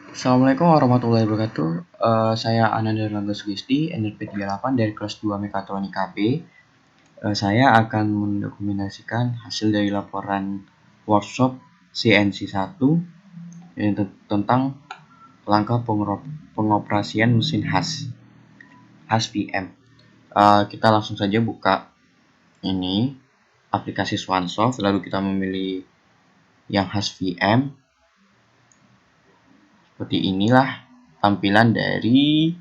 Assalamualaikum warahmatullahi wabarakatuh. Saya Ananda Rangga Sugisti, NRP 38 dari kelas 2 Mekatronika B. Saya akan mendokumentasikan hasil dari laporan workshop CNC 1 tentang langkah pengoperasian mesin HAS VM. Kita langsung saja buka ini aplikasi Swansoft, lalu kita memilih yang HAS VM. Seperti inilah tampilan dari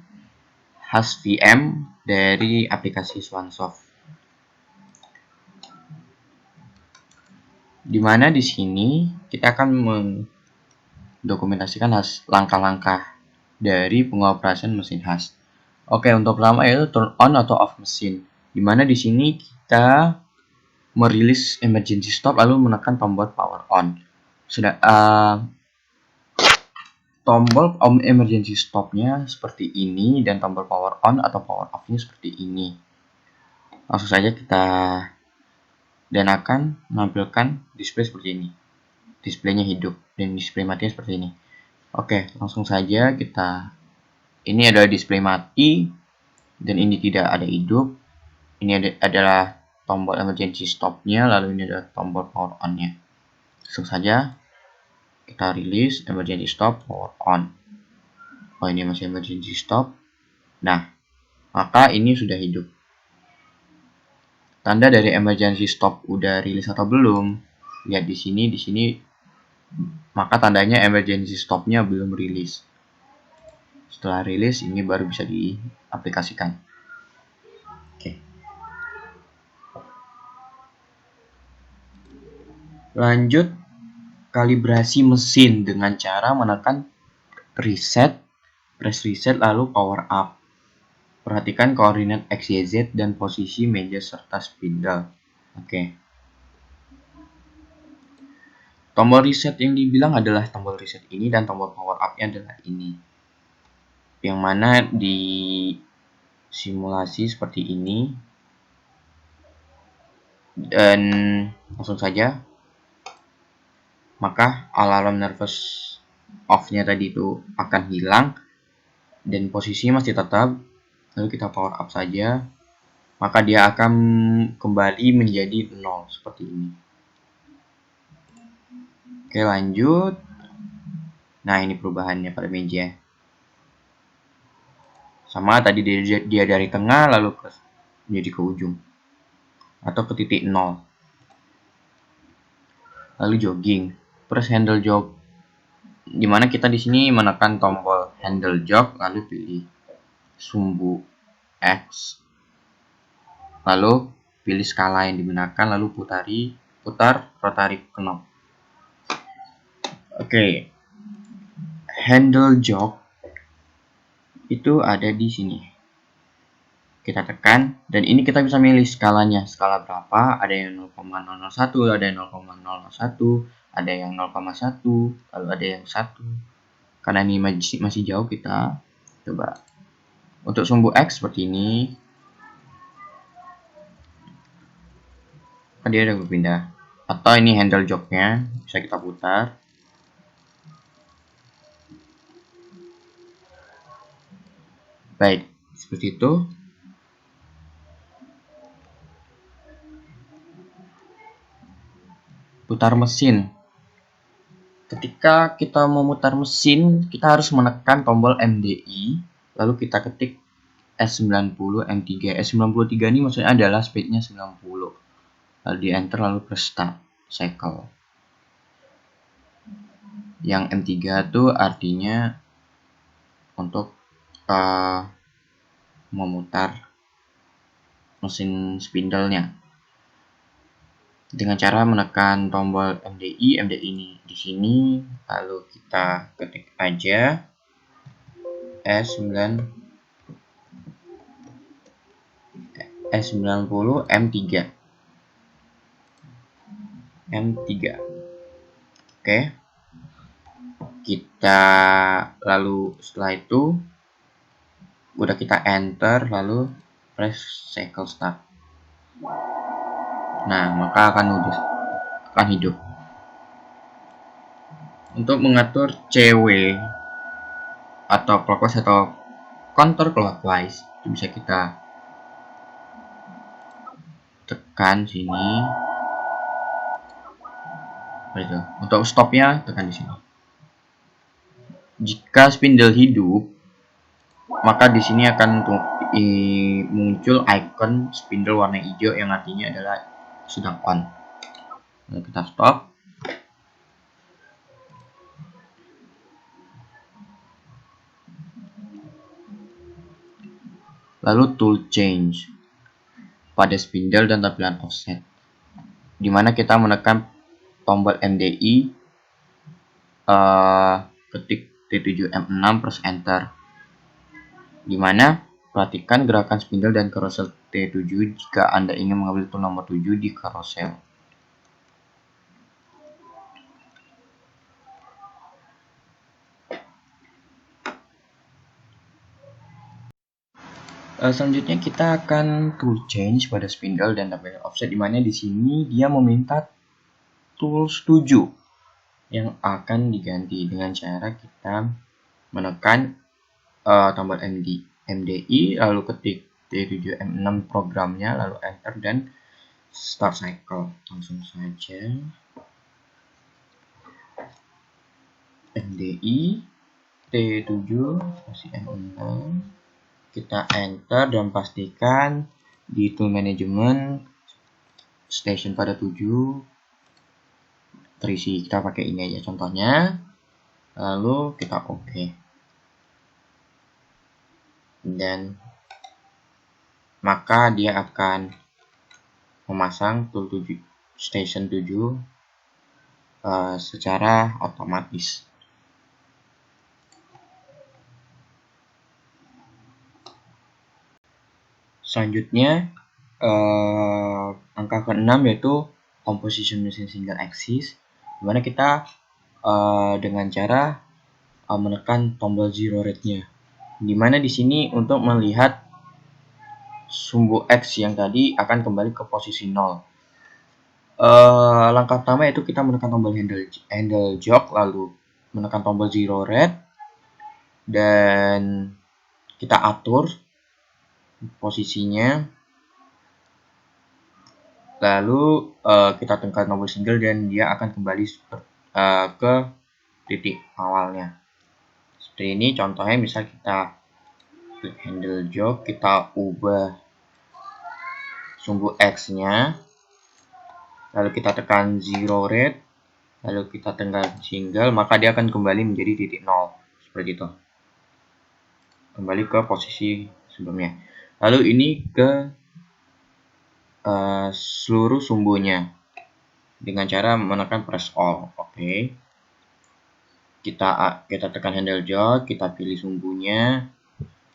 HAS VM dari aplikasi Swansoft. Dimana di sini kita akan mendokumentasikan langkah-langkah dari pengoperasian mesin HAS. Oke, untuk pertama yaitu turn on atau off mesin. Dimana di sini kita merilis emergency stop lalu menekan tombol power on. Tombol emergency stopnya seperti ini dan tombol power on atau power off-nya seperti ini. Langsung saja kita dan akan menampilkan display seperti ini. Displaynya hidup dan display matinya seperti ini. Oke, langsung saja kita. Ini adalah display mati dan ini tidak ada hidup. Ini adalah tombol emergency stopnya, lalu ini adalah tombol power on-nya. Langsung saja kita rilis emergency stop power on. Oh, ini masih emergency stop. Nah, maka ini sudah hidup. Tanda dari emergency stop udah rilis atau belum? Lihat di sini, maka tandanya emergency stopnya belum rilis. Setelah rilis ini baru bisa diaplikasikan. Oke. Lanjut kalibrasi mesin dengan cara menekan reset, press reset lalu power up. Perhatikan koordinat X, Y, Z dan posisi meja serta spindle. Oke. Tombol reset yang dibilang adalah tombol reset ini dan tombol power up-nya adalah ini. Yang mana di simulasi seperti ini. Dan langsung saja. Maka alarm nervous off-nya tadi itu akan hilang. Dan posisinya masih tetap. Lalu kita power up saja. Maka dia akan kembali menjadi 0 seperti ini. Oke, lanjut. Nah, ini perubahannya pada meja. Sama tadi dia dari tengah lalu menjadi ke ujung atau ke titik 0. Lalu jogging, press handle jog. Dimana kita di sini menekan tombol handle jog lalu pilih sumbu X. Lalu pilih skala yang digunakan lalu putar rotary knob. Oke. Handle jog itu ada di sini. Kita tekan dan ini kita bisa milih skalanya. Skala berapa? Ada yang 0,001, ada yang 0,001, ada yang 0,1, lalu ada yang 1. Karena ini masih jauh, kita coba untuk sumbu X seperti ini. Dia udah berpindah. Atau ini handle jognya bisa kita putar. Baik, seperti itu. Putar mesin. Ketika kita memutar mesin, kita harus menekan tombol MDI, lalu kita ketik S90 M3. S93 ini maksudnya adalah speednya 90. Lalu di enter lalu press start cycle. Yang M3 itu artinya untuk memutar mesin spindle-nya. Dengan cara menekan tombol MDI ini di sini, lalu kita ketik aja S90 M3. Oke. Kita lalu setelah itu udah kita enter lalu press cycle start. Nah, maka akan hidup. Untuk mengatur CW atau clockwise atau counter clockwise. Itu bisa kita tekan sini. Itu. Untuk stopnya tekan di sini. Jika spindle hidup, maka di sini akan muncul icon spindle warna hijau yang artinya adalah sedang on. Lalu kita stop. Lalu tool change pada spindle dan tampilan offset, di mana kita menekan tombol MDI, ketik T7M6 press enter, di mana perhatikan gerakan spindle dan carousel T7 jika Anda ingin mengambil tool nomor 7 di carousel. Selanjutnya kita akan tool change pada spindle dan tampilan offset, di mana di sini dia meminta tool 7 yang akan diganti dengan cara kita menekan tombol MDI, lalu ketik T7M6 programnya, lalu enter dan start cycle. Langsung saja MDI T7 masih M6, kita enter dan pastikan di tool management station pada 7 terisi. Kita pakai ini aja contohnya, lalu kita OK, dan maka dia akan memasang tool 7 station 7 secara otomatis. Selanjutnya angka ke-6 yaitu composition machine single axis, dimana kita dengan cara menekan tombol zero rate-nya, dimana di sini untuk melihat sumbu X yang tadi akan kembali ke posisi 0. Langkah pertama yaitu kita menekan tombol handle jog, lalu menekan tombol zero rate dan kita atur posisinya, lalu kita tekan tombol single dan dia akan kembali ke titik awalnya. Seperti ini contohnya, misal kita klik handle jog, kita ubah sumbu X nya, lalu kita tekan zero rate, lalu kita tekan single, maka dia akan kembali menjadi titik 0 seperti itu, kembali ke posisi sebelumnya. Lalu ini ke seluruh sumbunya dengan cara menekan press all. Oke. Kita tekan handle jog, kita pilih sumbunya,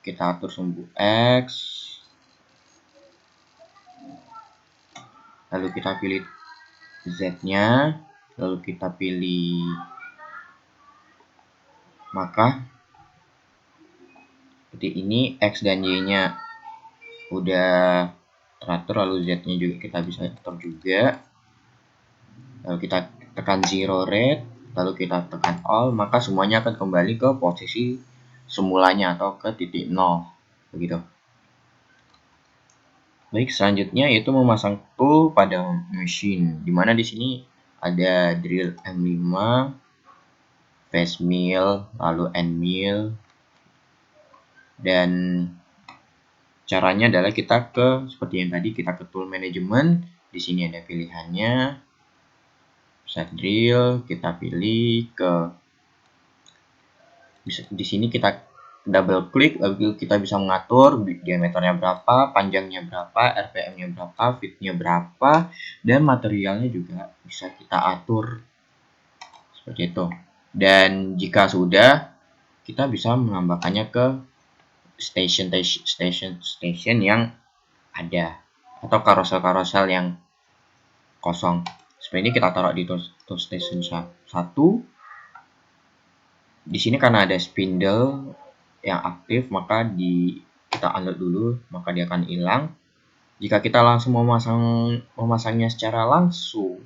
kita atur sumbu X, lalu kita pilih Z-nya, lalu kita pilih maka seperti ini, X dan Y-nya udah teratur, lalu Z-nya juga kita bisa atur juga. Lalu kita tekan zero rate, lalu kita tekan all, maka semuanya akan kembali ke posisi semulanya atau ke titik 0 begitu. Baik, selanjutnya yaitu memasang tool pada mesin, dimana di sini ada drill M5, face mill, lalu end mill, dan caranya adalah kita seperti yang tadi, kita ke tool management. Di sini ada pilihannya, set drill, kita pilih di sini kita double klik, lalu kita bisa mengatur diameternya berapa, panjangnya berapa, RPM-nya berapa, fitnya berapa, dan materialnya juga bisa kita atur seperti itu. Dan jika sudah, kita bisa menambahkannya ke station yang ada atau carousel yang kosong. Seperti ini kita taruh di tool station 1. Di sini karena ada spindle yang aktif, maka kita unload dulu, maka dia akan hilang. Jika kita langsung memasangnya secara langsung,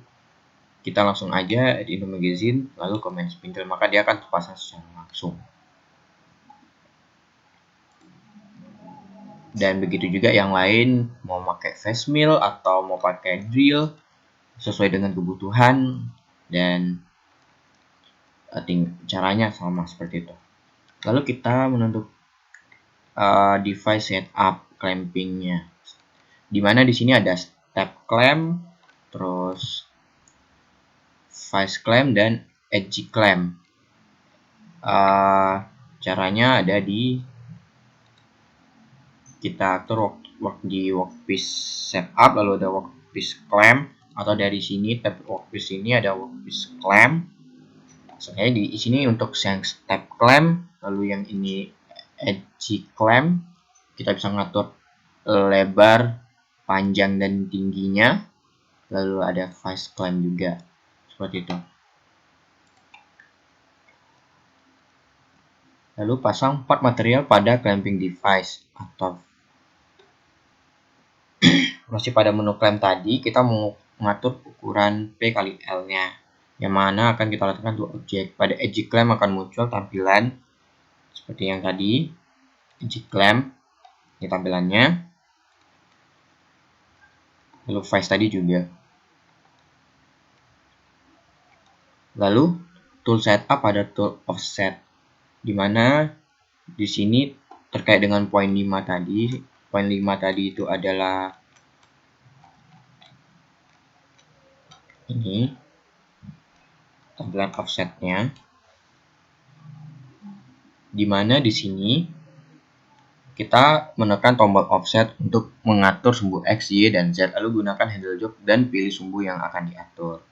kita langsung aja di Indo Magazine lalu comment spindle, maka dia akan terpasang secara langsung. Dan begitu juga yang lain, mau pakai face mill atau mau pakai drill sesuai dengan kebutuhan, dan caranya sama seperti itu. Lalu kita menentukan device setup clampingnya, dimana di sini ada step clamp, terus vice clamp dan edge clamp. Caranya ada di kita atur di workpiece setup, lalu ada workpiece clamp, atau dari sini tab workpiece ini ada workpiece clamp. Sebenarnya di sini untuk yang step clamp, lalu yang ini edge clamp, kita bisa ngatur lebar, panjang dan tingginya. Lalu ada vice clamp juga seperti itu. Lalu pasang part material pada clamping device, atau masih pada menu clamp tadi, kita mau mengatur ukuran P kali L-nya, yang mana akan kita letakkan dua objek. Pada edge clamp akan muncul tampilan seperti yang tadi, edge clamp, ini tampilannya. Lalu vice tadi juga. Lalu tool setup pada tool offset, dimana di sini terkait dengan poin 5 tadi. Poin 5 tadi itu adalah ini tampilan offsetnya, dimana di sini kita menekan tombol offset untuk mengatur sumbu X, Y, dan Z, lalu gunakan handle jog dan pilih sumbu yang akan diatur.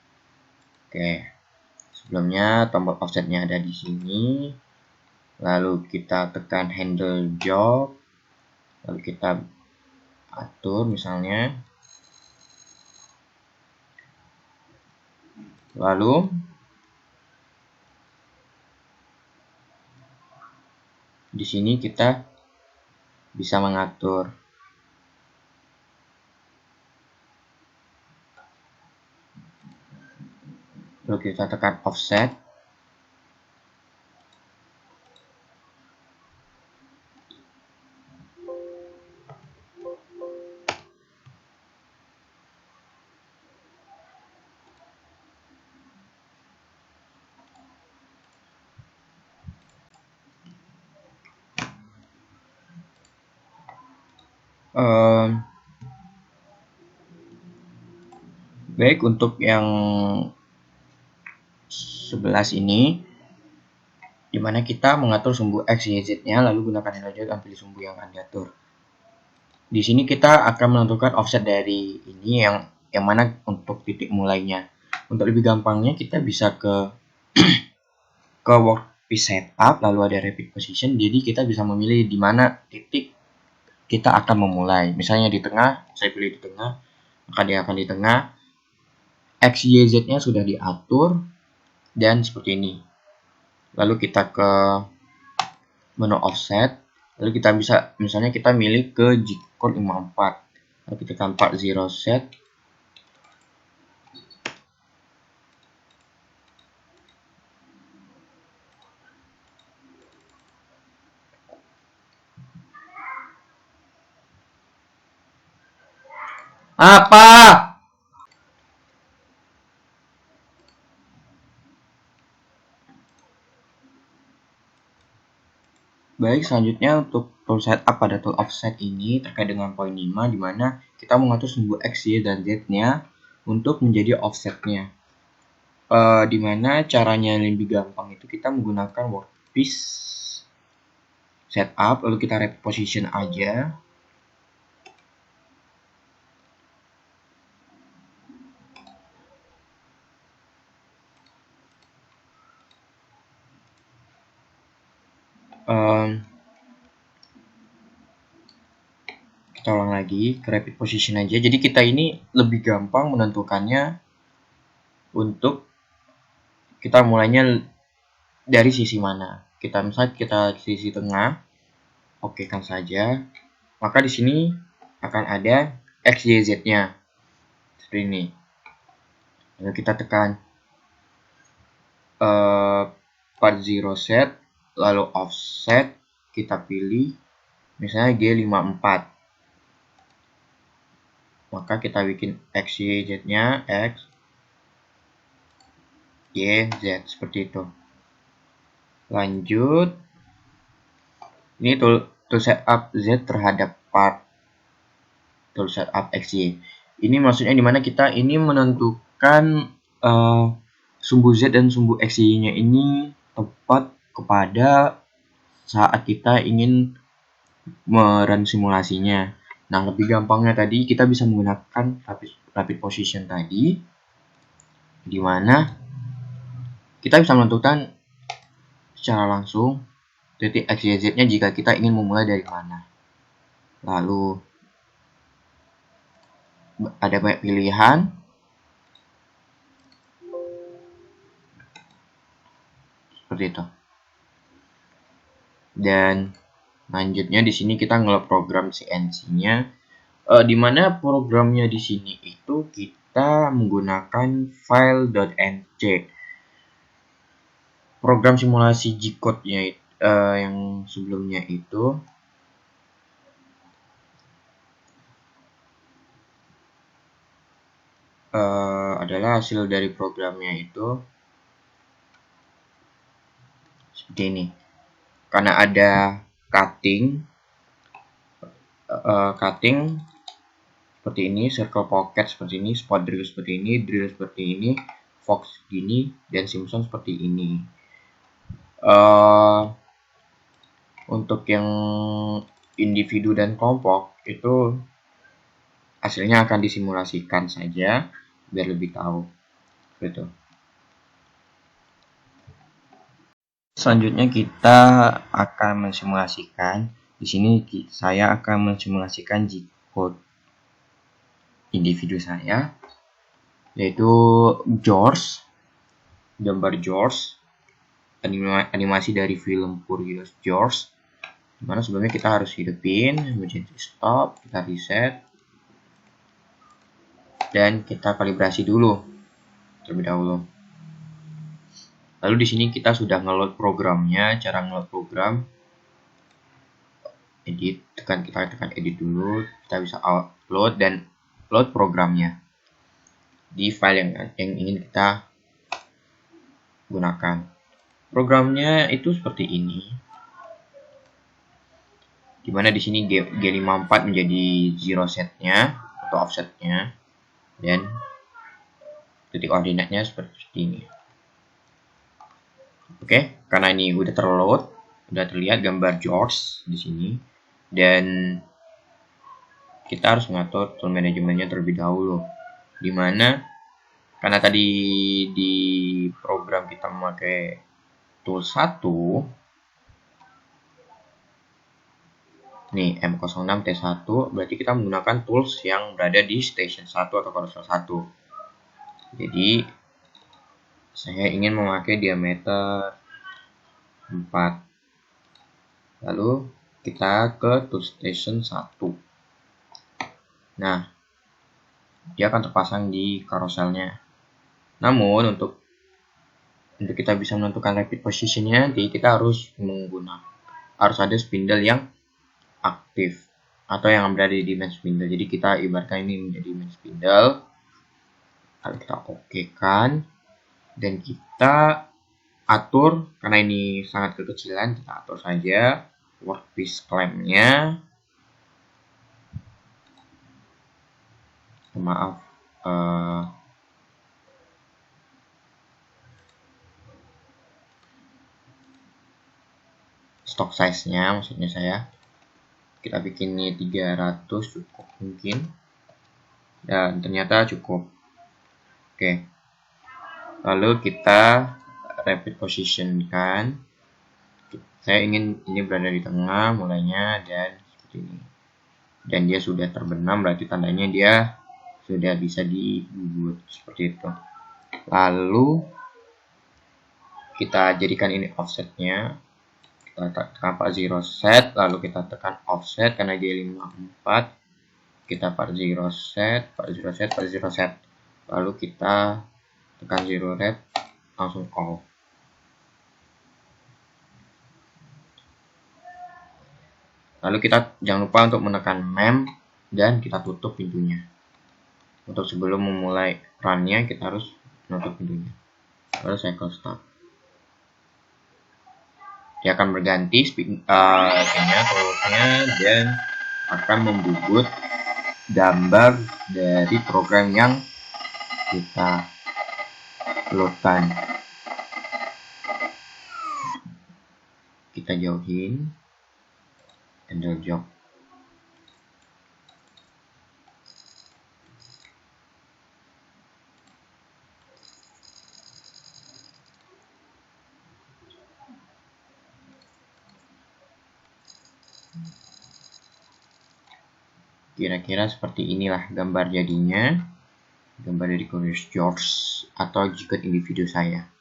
Oke, sebelumnya tombol offsetnya ada di sini, lalu kita tekan handle jog, lalu kita atur misalnya, lalu di sini kita bisa mengatur. Lalu kita tekan offset. Baik, untuk yang 11 ini, dimana kita mengatur sumbu X, Y, Z-nya, lalu gunakan handle jog dan pilih sumbu yang akan diatur. Di sini kita akan menentukan offset dari ini yang mana untuk titik mulainya. Untuk lebih gampangnya kita bisa ke workpiece setup, lalu ada repeat position. Jadi kita bisa memilih di mana titik kita akan memulai. Misalnya di tengah, saya pilih di tengah, maka dia akan di tengah. X, Y, Z-nya sudah diatur dan seperti ini. Lalu kita ke menu offset, lalu kita bisa misalnya kita milih ke G-code 54, lalu kita tekan 40 set. Apa? Baik, selanjutnya untuk tool setup pada tool offset ini terkait dengan poin 5, di mana kita mengatur sumbu X, Y, dan Z-nya untuk menjadi offsetnya. Di mana caranya lebih gampang itu kita menggunakan workpiece setup, lalu kita reposition aja. Kita ulang lagi ke repeat position aja. Jadi kita ini lebih gampang menentukannya untuk kita mulainya dari sisi mana. Kita misalnya kita sisi tengah, oke kan saja. Maka di sini akan ada X, Y, Z-nya seperti ini. Lalu kita tekan 40 set, lalu offset kita pilih misalnya G54. maka kita bikin X, Y, Z-nya X, Y, Z seperti itu. Lanjut, ini tool setup Z terhadap part tool setup X, Y. Ini maksudnya dimana kita ini menentukan sumbu Z dan sumbu X, Y-nya ini tepat kepada saat kita ingin merun simulasinya. Nah, lebih gampangnya tadi kita bisa menggunakan rapid position tadi, di mana kita bisa menentukan secara langsung titik X, Y, Z-nya jika kita ingin memulai dari mana. Lalu ada banyak pilihan. Seperti itu. Dan lanjutnya di sini kita nge-load program CNC-nya. Di mana programnya di sini itu kita menggunakan file.nc. Program simulasi G-code-nya yang sebelumnya itu adalah hasil dari programnya itu seperti ini. Karena ada cutting seperti ini, circle pocket seperti ini, spot drill seperti ini, Fox gini, dan Simpson seperti ini. Untuk yang individu dan kelompok itu hasilnya akan disimulasikan saja biar lebih tahu gitu. Selanjutnya kita akan mensimulasikan. Di sini saya akan mensimulasikan G-code individu saya, yaitu George, gambar George, animasi dari film Curious George. Dimana sebelumnya kita harus hidupin emergency stop, kita reset, dan kita kalibrasi dulu terlebih dahulu. Lalu di sini kita sudah nge-load programnya. Cara nge-load program, edit, kita tekan edit dulu, kita bisa upload dan load programnya di file yang ingin kita gunakan. Programnya itu seperti ini, dimana di sini G54 menjadi zero setnya atau offsetnya, dan titik koordinatnya seperti ini. Oke, karena ini udah terload, udah terlihat gambar George di sini, dan kita harus mengatur tool manajemennya terlebih dahulu, dimana karena tadi di program kita memakai tool 1 nih, M06T1, berarti kita menggunakan tools yang berada di station 1 atau carousel 1. Jadi saya ingin memakai diameter 4. Lalu kita ke tool station 1. Nah, dia akan terpasang di carouselnya. Namun untuk kita bisa menentukan rapid positionnya, nanti kita harus ada spindle yang aktif atau yang berada di main spindle. Jadi kita ibaratkan ini menjadi main spindle. Lalu kita okekan dan kita atur, karena ini sangat kekecilan, kita atur saja workpiece clampnya. Maaf, stock size-nya maksudnya saya. Kita bikin ini 300 cukup mungkin. Dan ternyata cukup. Oke. Lalu kita rapid position kan. Saya ingin ini berada di tengah mulainya dan seperti ini. Dan dia sudah terbenam, berarti tandanya dia sudah bisa dibuat seperti itu. Lalu kita jadikan ini offsetnya. Kita tekan part 0 set, lalu kita tekan offset karena G54. Kita part 0 set, lalu kita tekan 0 red, langsung off. Lalu kita jangan lupa untuk menekan mem dan kita tutup pintunya. Untuk sebelum memulai run-nya kita harus menutup pintunya. Lalu cycle start. Dia akan berganti terusnya dan akan membubut gambar dari program yang kita loadkan. Kita jauhin handle job. Kira-kira seperti inilah gambar jadinya, gambar dari Curious George atau jika individu saya.